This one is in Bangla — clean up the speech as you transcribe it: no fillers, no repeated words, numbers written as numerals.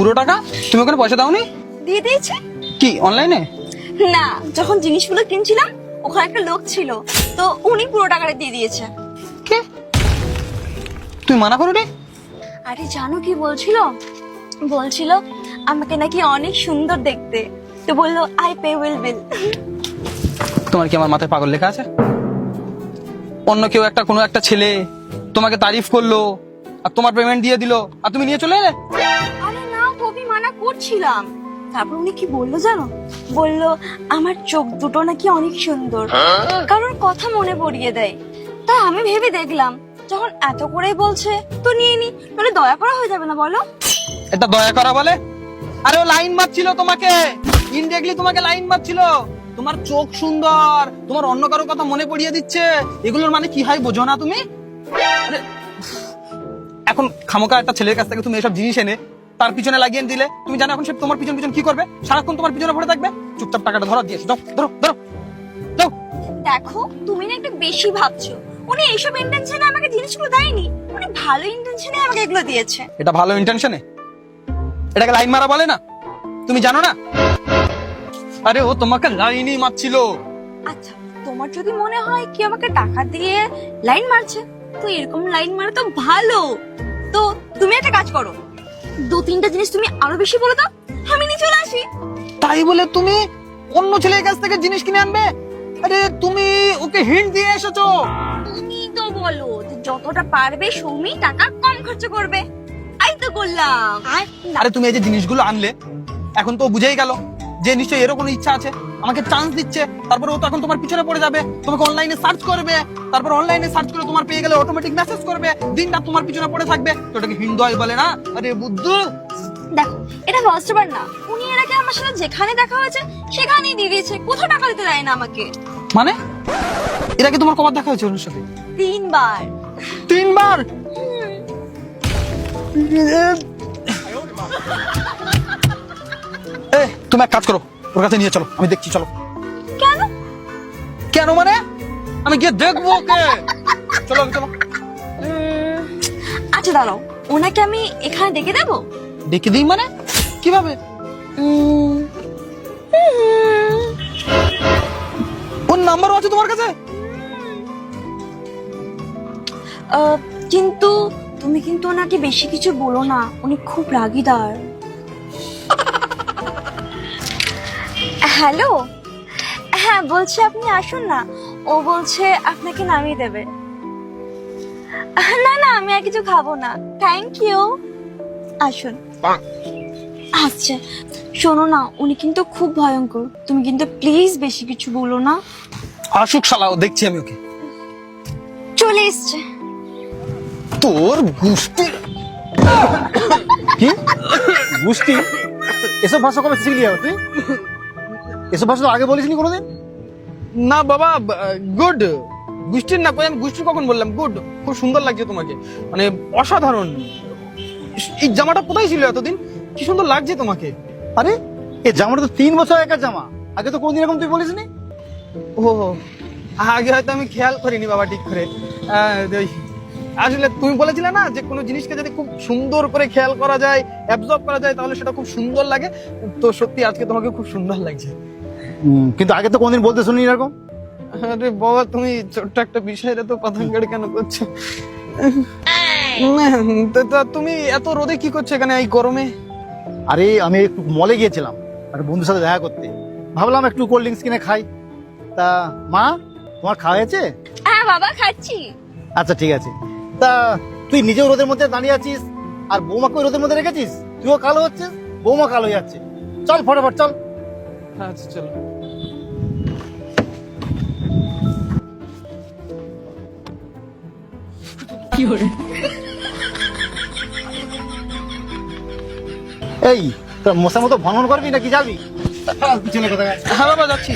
পুরো টাকা? তুমি ওখানে পয়সা দাওনি? দিয়ে দিয়েছে। কি অনলাইনে? না, যখন জিনিসগুলো কিনছিলাম ওখানে একটা লোক ছিল, তো উনি পুরো টাকাটা দিয়ে দিয়েছে। কে? তুই মানা করোনি? আরে জানো কি বলছিল? বলছিল আমাকে নাকি অনেক সুন্দর দেখতে, তো বললো আই পে উইল বিল। তোমার কি আমার মাথায় পাগল লেখা আছে? অন্য কেউ একটা কোনো একটা ছেলে তোমাকে তারিফ করলো আর তোমার পেমেন্ট দিয়ে দিল আর তুমি নিয়ে চলে এলে? আরে না, কবি মানা করছিলাম। তারপর উনি কি বললো জানো? বললো আমার চোখ দুটো নাকি অনেক সুন্দর, কারোর কথা মনে পড়িয়ে দেয়। তা আমি ভেবে দেখলাম যখন এত করেই বলছে তো নিয়ে নি, তাহলে দয়া করা হয়ে যাবে না বলো? এটা দয়া করা বলে? আরে ও লাইন মারছিল তোমাকে, ইনডিরেক্টলি তোমাকে লাইন মারছিল। তোমার চোখ সুন্দর, তোমার অন্য কারোর কথা মনে পড়িয়ে দিচ্ছে, এগুলোর মানে কি হয় বোঝো না তুমি? আরে, এখন খামোকা একটা ছেলের কাছ থেকে তুমি এসব জিনিস এনে তার পিছনে লাগিয়ে দিলে, তুমি জানো এখন সে তোমার পিছন পিছন কি করবে? সারাক্ষণ তোমার পিছনে পড়ে থাকবে। চুপচাপ টাকাটা ধরা দিয়েছো, যাও ধরো ধরো যাও। দেখো তুমি না একটু বেশি ভাবছো। উনি এইসব ইন্টেনশনে আমাকে জিনিসগুলো দেয়নি, উনি ভালো ইন্টেনশনে আমাকে এগুলো দিয়েছে। এটা ভালো ইন্টেনশনে? এটাকে লাইন মারা বলে না? তুমি জানো না? আরে ও তোমাকে লাইনই মারছিল। আচ্ছা, তোমার যদি মনে হয় কি আমাকে টাকা দিয়ে লাইন মারছে, তো এরকম লাইন মারা তো ভালো। তো তুমি একটা কাজ করো, দু তিনটা জিনিস তুমি আরো বেশি বলে দাও, আমি নিয়ে চলে আসি। তাই বলে তুমি অন্য ছেলের কাছ থেকে জিনিস কিনে আনবে? আরে তুমি ওকে হিন্ট দিয়ে এসেছো। তুমি তো বলো যে যতটা পারবে সৌমি টাকা কম খরচ করবে, তাই তো করলাম। আরে তুমি এই যে জিনিসগুলো আনলে, এখন তো ও বুঝেই গেল যে নিশ্চয়ই এরও কোনো ইচ্ছা আছে, আমাকে চান্স দিচ্ছে। তারপরে ও তো এখন তোমার পিছনে পড়ে যাবে, তোমাকে অনলাইনে সার্চ করবে, তারপর অনলাইনে সার্চ করে তোমার পেয়ে গেলে অটোমেটিক মেসেজ করবে, দিনটা তোমার পিছনে পড়ে থাকবে। তো এটাকে হিন্দুই বলে না? আরে বুদ্ধু, দেখো এটা ফার্স্ট বার না, উনি এর আগে আমার সাথে যেখানে দেখা হয়েছে সেখানেই দিয়ে দিয়েছে, কোথাও টাকা দিতে দেয় না আমাকে। মানে এর আগে তোমার কবার দেখা হয়েছে ওর সাথে? 3 বার। 3 বার? তুমি এক কাজ করো, ওর কাছে নিয়ে চলো, আমি দেখছি, চলো। কেন? কেন মানে? আমি গিয়ে দেখবো ওকে। চলো চলো। আচ্ছা দাঁড়াও, ওনাকে আমি এখানে ডেকে দেবো? ডেকে দিই মানে কিভাবে? ওর নাম্বারও আছে তোমার কাছে? কিন্তু তুমি কিন্তু ওনাকে বেশি কিছু বলো না, উনি খুব রাগীদার। হ্যালো, হ্যাঁ বলছে আপনি আসুন না, ও বলছে আপনাকে নামিয়ে দেবে। না না, আমি আর কিছু খাবো না, থ্যাংক ইউ, আসুন। আচ্ছা শোনো না, উনি কিন্তু খুব ভয়ঙ্কর, তুমি কিন্তু প্লিজ বেশি কিছু বলো না। আসুক শালাও, দেখছি আমি ওকে। চলে এসছে। তোর গুষ্টি। কি গুষ্টি? এসব ভাষা কবে শিখলি তুই? এসব ভাষা তো আগে বলিসনি কোনোদিন। না বাবা, গুড। গুষ্টির না, আমি গুষ্টির কখন বললাম? গুড, খুব সুন্দর লাগছে তোমাকে, মানে অসাধারণ। এই জামাটা কোথায় ছিল এতদিন? কি সুন্দর লাগছে তোমাকে। আরে এই জামাটা তো 3 বছর আগের জামা, আগে তো কোনদিন এরকম তুই বলিসনি। ও আগে হয়তো আমি খেয়াল করিনি বাবা ঠিক করে। আসলে তুমি বলেছিলে না যে কোনো জিনিসকে যদি খুব সুন্দর করে খেয়াল করা যায়, অ্যাবজর্ব করা যায়, তাহলে সেটা খুব সুন্দর লাগে। তো সত্যি আজকে তোমাকে খুব সুন্দর লাগছে। কিন্তু আগে তো কোনদিন বলতে শুনি এরকম। আরে বাবা, তুমি ছোট্ট একটা বিষয়টা তো পাথাঙ্গাড়ি কেন করছো? তা তুমি এত রোদে কি করছো এখানে এই গরমে? আরে আমি একটু মলে গিয়েছিলাম একটা বন্ধুর সাথে দেখা করতে, ভাবলাম একটু কোল্ড ড্রিঙ্কস কিনে খাই। তা মা, তোমার খাওয়া হয়েছে? হ্যাঁ বাবা, খাচ্ছি। আচ্ছা ঠিক আছে। তা তুই নিজেও রোদের মধ্যে দাঁড়িয়ে আছিস আর বৌমাকে রোদের মধ্যে রেখেছিস, তুইও কালো হচ্ছিস, বৌমা কালো হয়ে যাচ্ছে। চল ফটাফট চল। আচ্ছা চলো। এই তোর মশার মতো ভ্রমণ করবি নাকি যাবি? পিছনে কোথায়? হ্যাঁ বাবা যাচ্ছি।